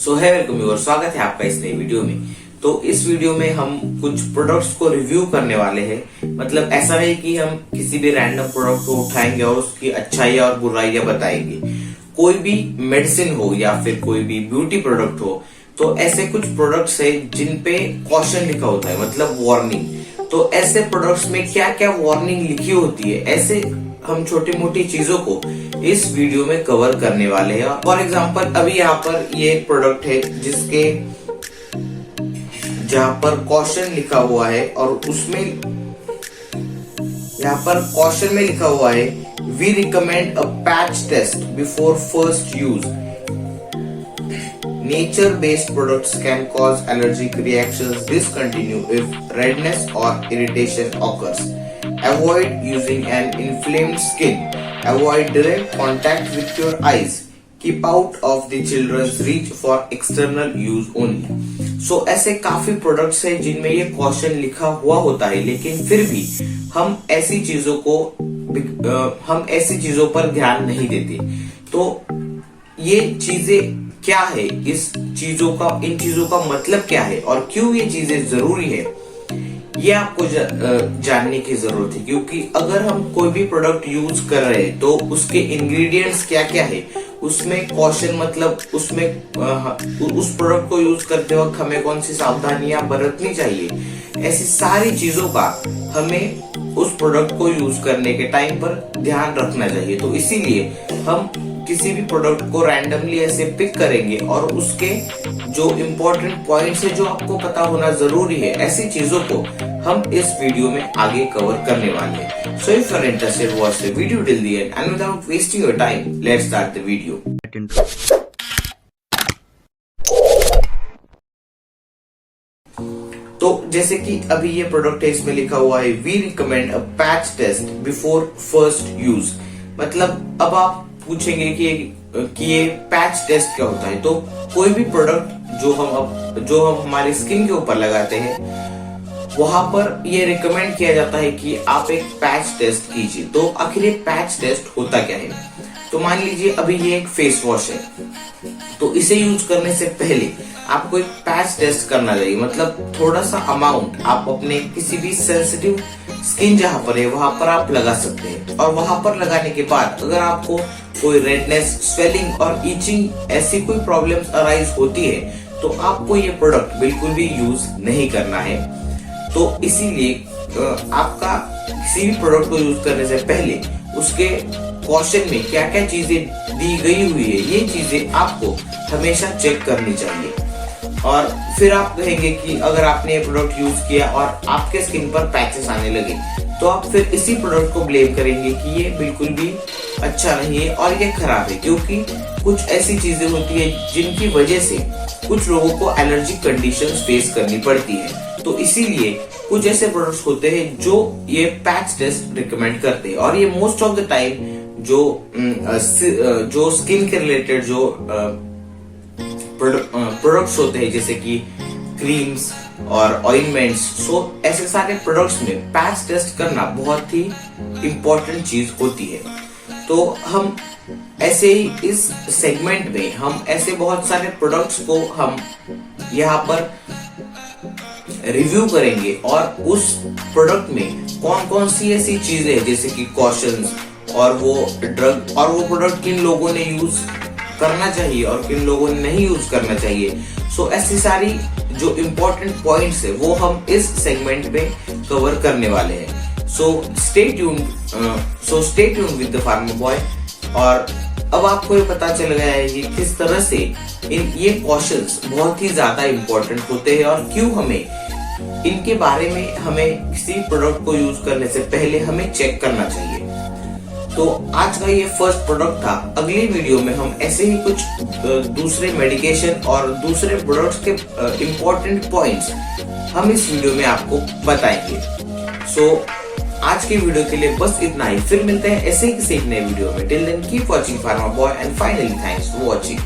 सो है वेलकम और स्वागत है आपका इस नई वीडियो में। तो इस वीडियो में हम कुछ प्रोडक्ट्स को रिव्यू करने वाले हैं। मतलब ऐसा नहीं कि हम किसी भी रैंडम प्रोडक्ट को उठाएंगे और उसकी अच्छाइयाँ और बुराइयां बताएंगे। कोई भी मेडिसिन हो या फिर कोई भी ब्यूटी प्रोडक्ट हो, तो ऐसे कुछ प्रोडक्ट्स है जिन पे कॉशन लिखा होता है, मतलब वार्निंग। तो ऐसे प्रोडक्ट्स में क्या क्या वार्निंग लिखी होती है, ऐसे हम छोटी मोटी चीजों को इस वीडियो में कवर करने वाले हैं। फॉर एग्जांपल अभी यहाँ पर ये एक प्रोडक्ट है जिसके जहाँ पर कॉशन लिखा हुआ है और उसमें यहाँ पर कॉशन में लिखा हुआ है we recommend a patch test before first use. Nature based products can cause allergic reactions, discontinue if redness और irritation occurs. Avoid using an inflamed skin. Avoid direct contact with your eyes. Keep out of the children's reach for external use only. So ऐसे काफी products हैं जिनमें ये caution लिखा हुआ होता है, लेकिन फिर भी हम ऐसी चीजों पर ध्यान नहीं देते। तो ये चीजें क्या है, इन चीजों का मतलब क्या है और क्यों ये चीजें जरूरी है, ये आपको जानने की जरूरत है। क्योंकि अगर हम कोई भी प्रोडक्ट यूज कर रहे हैं तो उसके इंग्रेडिएंट्स क्या क्या है, उसमें कॉशन मतलब उसमें उस प्रोडक्ट को यूज करते वक्त हमें कौन सी सावधानियां बरतनी चाहिए, ऐसी सारी चीजों का हमें उस प्रोडक्ट को यूज करने के टाइम पर ध्यान रखना चाहिए। तो इसीलिए हम किसी भी प्रोडक्ट को रैंडमली ऐसे पिक करेंगे और उसके जो इम्पोर्टेंट पॉइंट्स है जो आपको पता होना जरूरी है, ऐसी चीजों को हम इस वीडियो में आगे कवर करने वाले हैं। So if you are interested, watch the video till the end and without wasting your time, let's start the video. तो जैसे कि अभी ये प्रोडक्ट है, इसमें लिखा हुआ है we recommend a patch test before first use. मतलब अब आप पूछेंगे कि ये पैच टेस्ट क्या होता है। तो कोई भी प्रोडक्ट जो हम हमारे स्किन के ऊपर लगाते हैं, वहां पर ये रिकमेंड किया जाता है कि आप एक पैच टेस्ट कीजिए। तो आखिर ये पैच टेस्ट होता क्या है? तो मान लीजिए अभी ये एक फेस वॉश है, तो इसे यूज करने से पहले आपको एक पैच टेस्ट करना चाहिए। मतलब थोड़ा सा अमाउंट आप अपने किसी भी सेंसिटिव स्किन जहां पर है वहां पर आप लगा सकते हैं, और वहां पर लगाने के बाद अगर आपको कोई रेडनेस, स्वेलिंग और ईचिंग ऐसी कोई प्रॉब्लम्स अराइज होती है, तो आपको ये प्रोडक्ट बिल्कुल भी यूज नहीं करना है। तो इसीलिए आपका किसी भी प्रोडक्ट को यूज करने से पहले उसके कॉशन में क्या क्या चीजें दी गई हुई है, ये चीजें आपको हमेशा चेक करनी चाहिए। और फिर आप कहेंगे कि अगर आपने ये प्रोडक्ट यूज किया और आपके स्किन पर पैचेस आने लगे, तो आप फिर इसी प्रोडक्ट को ब्लेम करेंगे कि ये बिल्कुल भी अच्छा नहीं है और ये खराब है। क्योंकि कुछ ऐसी चीजें होती है जिनकी वजह से कुछ लोगों को एलर्जिक कंडीशंस फेस करनी पड़ती है। तो इसीलिए कुछ ऐसे प्रोडक्ट्स होते हैं जो ये पैच टेस्ट रिकमेंड करते हैं, और ये मोस्ट ऑफ द टाइम जो स्किन के रिलेटेड जो प्रोडक्ट्स होते हैं, जैसे कि क्रीम्स और ऑइंटमेंट्स, सो ऐसे सारे प्रोडक्ट्स में पैच टेस्ट करना बहुत ही इम्पोर्टेंट चीज होती है। तो हम ऐसे ही इस सेगमेंट में हम ऐसे बहुत सारे प्रोडक्ट्स को हम यहाँ पर रिव्यू करेंगे, और उस प्रोडक्ट में कौन कौन सी ऐसी चीजें जैसे कि कॉशंस और वो प्रोडक्ट किन लोगों ने यूज करना चाहिए और किन लोगों ने नहीं यूज करना चाहिए। सो ऐसी सारी जो इम्पोर्टेंट पॉइंट्स है वो हम इस सेगमेंट में कवर करने वाले हैं। So stay tuned with the farmer boy. और अब आपको ये पता चल गया है कि किस तरह से ये कॉशंस बहुत ही ज्यादा इम्पोर्टेंट होते हैं और क्यों हमें इनके बारे में हमें किसी प्रोडक्ट को यूज करने से पहले हमें चेक करना चाहिए। तो आज का ये फर्स्ट प्रोडक्ट था। अगली वीडियो में हम ऐसे ही कुछ दूसरे मेडिकेशन और दूसरे प्रोडक्ट्स के इम्पोर्टेंट पॉइंट्स हम इस वीडियो में आपको बताएंगे। सो आज की वीडियो के लिए बस इतना ही। फिर मिलते हैं ऐसे ही किसी एक नए वीडियो में। Till then keep watching pharma boy and finally thanks for watching.